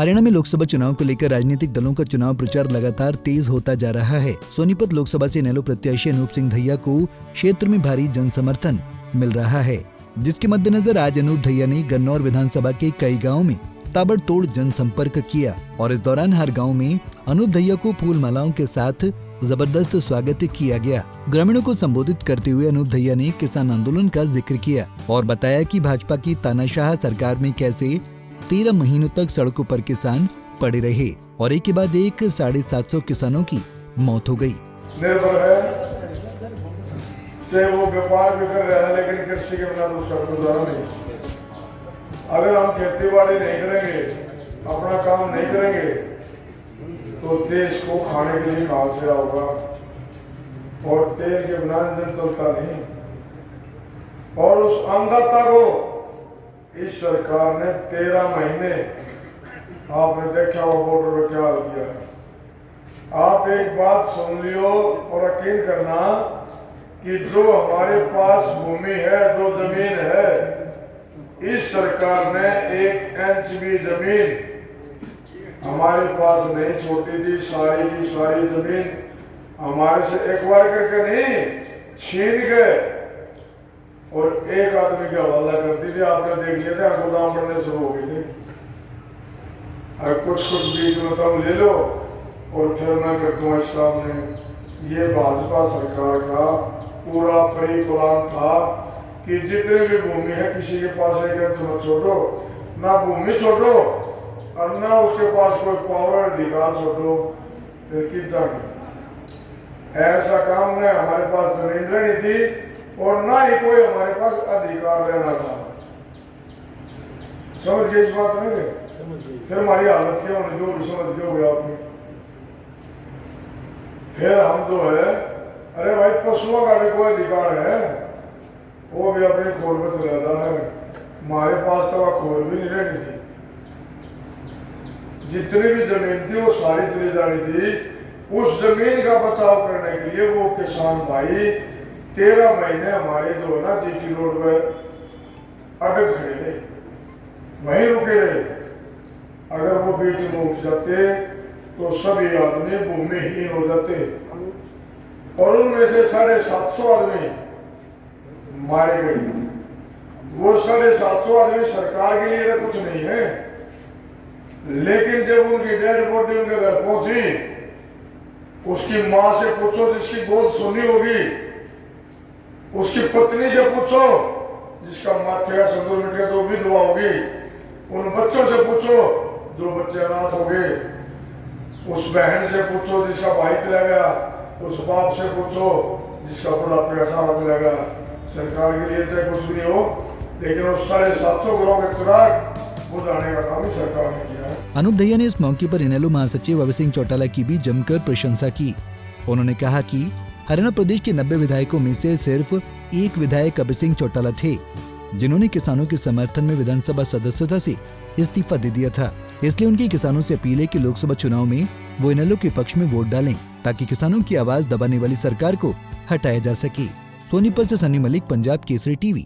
हरियाणा में लोकसभा चुनाव को लेकर राजनीतिक दलों का चुनाव प्रचार लगातार तेज होता जा रहा है। सोनीपत लोकसभा से इनेलो प्रत्याशी अनूप सिंह दहिया को क्षेत्र में भारी जन समर्थन मिल रहा है, जिसके मद्देनजर आज अनूप दहिया ने गन्नौर विधानसभा के कई गाँव में ताबड़तोड़ जनसंपर्क किया और इस दौरान हर गाँव में अनूप दहिया को फूल मालाओं के साथ जबरदस्त स्वागत किया गया। ग्रामीणों को संबोधित करते हुए अनूप दहिया ने किसान आंदोलन का जिक्र किया और बताया कि भाजपा की तानाशाह सरकार में कैसे 13 महीनों तक सड़कों पर किसान पड़े रहे और एक के बाद एक 750 किसानों की मौत हो गई। निर्भर है चाहे वो व्यापार भी कर रहा है, लेकिन कृषि के बिना दूसरा गुजारा नहीं। अगर हम खेती बाड़ी नहीं करेंगे, अपना काम नहीं करेंगे, तो देश को खाने के लिए कहां से आओगा। और तेल के बिना इंजन चलता नहीं। और उस अन्नदाता को इस सरकार ने 13 महीने, आपने देखा वो बॉर्डर पर क्या हाल किया है। आप एक बात सुन लियो और यकीन करना कि जो हमारे पास भूमि है, जो जमीन है, इस सरकार ने 1 इंच भी जमीन हमारे पास नहीं छोड़ी थी। सारी की सारी जमीन हमारे से एक बार करके नहीं छीन गए और एक आदमी के हवाला कर दी थी। आपने देख लिया था, गोदाम बनने शुरू हो गए थे। और कुछ बीच में तुम ले लो और फिर मैं कर दूँ इस काम में। ये भाजपा सरकार का पूरा परिप्लान था कि जितनी भी भूमि है, किसी के पास एक इंच मत छोड़ो, ना भूमि छोड़ो और ना उसके पास कोई पावर अधिकार छोड़ो, फिर की जाए। ऐसा काम नहीं, हमारे पास जमीन रहनी थी और ना ही कोई हमारे पास अधिकार रहना था। समझ गए इस बात में? फिर हमारी हालत क्या होनी, जो भी समझ गए होगा आपने। फिर हम जो है, अरे भाई पशुओं का भी कोई अधिकार है, वो भी अपनी खोर में चला जाता है। हमारे पास तो खोर भी नहीं रहनी थी। जितनी भी जमीन थी वो सारी चली जानी थी। उस जमीन का बचाव करने के लिए वो किसान भाई 13 महीने हमारे जो है ना जीटी रोड पे अटक खड़े रहे, वहीं रुके रहे। अगर वो बीच में उठ जाते तो सभी आदमी भूमिहीन हो जाते और उनमें से 750 आदमी मारे गए। वो 750 आदमी सरकार के लिए तो कुछ नहीं है, लेकिन जब उनकी डेड बॉडी उनके घर पहुंची, उसकी मां से पूछो जिसकी गोद सुनी होगी, उसकी पत्नी से पूछो जिसका माथे का सिंदूर मिट गया तो विधवा होगी, उन बच्चों से पूछो जो बच्चे अनाथ हो गए, उस बहन से पूछो जिसका भाई चला गया, उस बाप से पूछो जिसका बुढ़ापे का सहारा चला गया। सरकार के लिए चाहे कुछ भी नहीं हो, लेकिन उस 750 घरों के चिराग बुझाने का काम सरकार ने किया है। अनूप दहिया ने इस मौके पर इनेलो महासचिव अभय सिंह चौटाला की भी जमकर प्रशंसा की। उन्होंने कहा कि हरियाणा प्रदेश के 90 विधायकों में से सिर्फ एक विधायक अभय सिंह चौटाला थे, जिन्होंने किसानों के समर्थन में विधानसभा सदस्यता से इस्तीफा दे दिया था। इसलिए उनकी किसानों से अपील है कि लोकसभा चुनाव में वो इनेलो के पक्ष में वोट डालें, ताकि किसानों की आवाज दबाने वाली सरकार को हटाया जा सके। सोनीपत से सनी मलिक, पंजाब केसरी टीवी।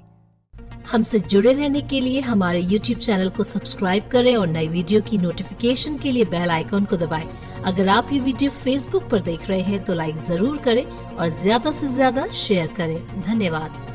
हमसे जुड़े रहने के लिए हमारे YouTube चैनल को सब्सक्राइब करें और नई वीडियो की नोटिफिकेशन के लिए बेल आइकॉन को दबाएं। अगर आप ये वीडियो Facebook पर देख रहे हैं तो लाइक जरूर करें और ज्यादा से ज्यादा शेयर करें। धन्यवाद।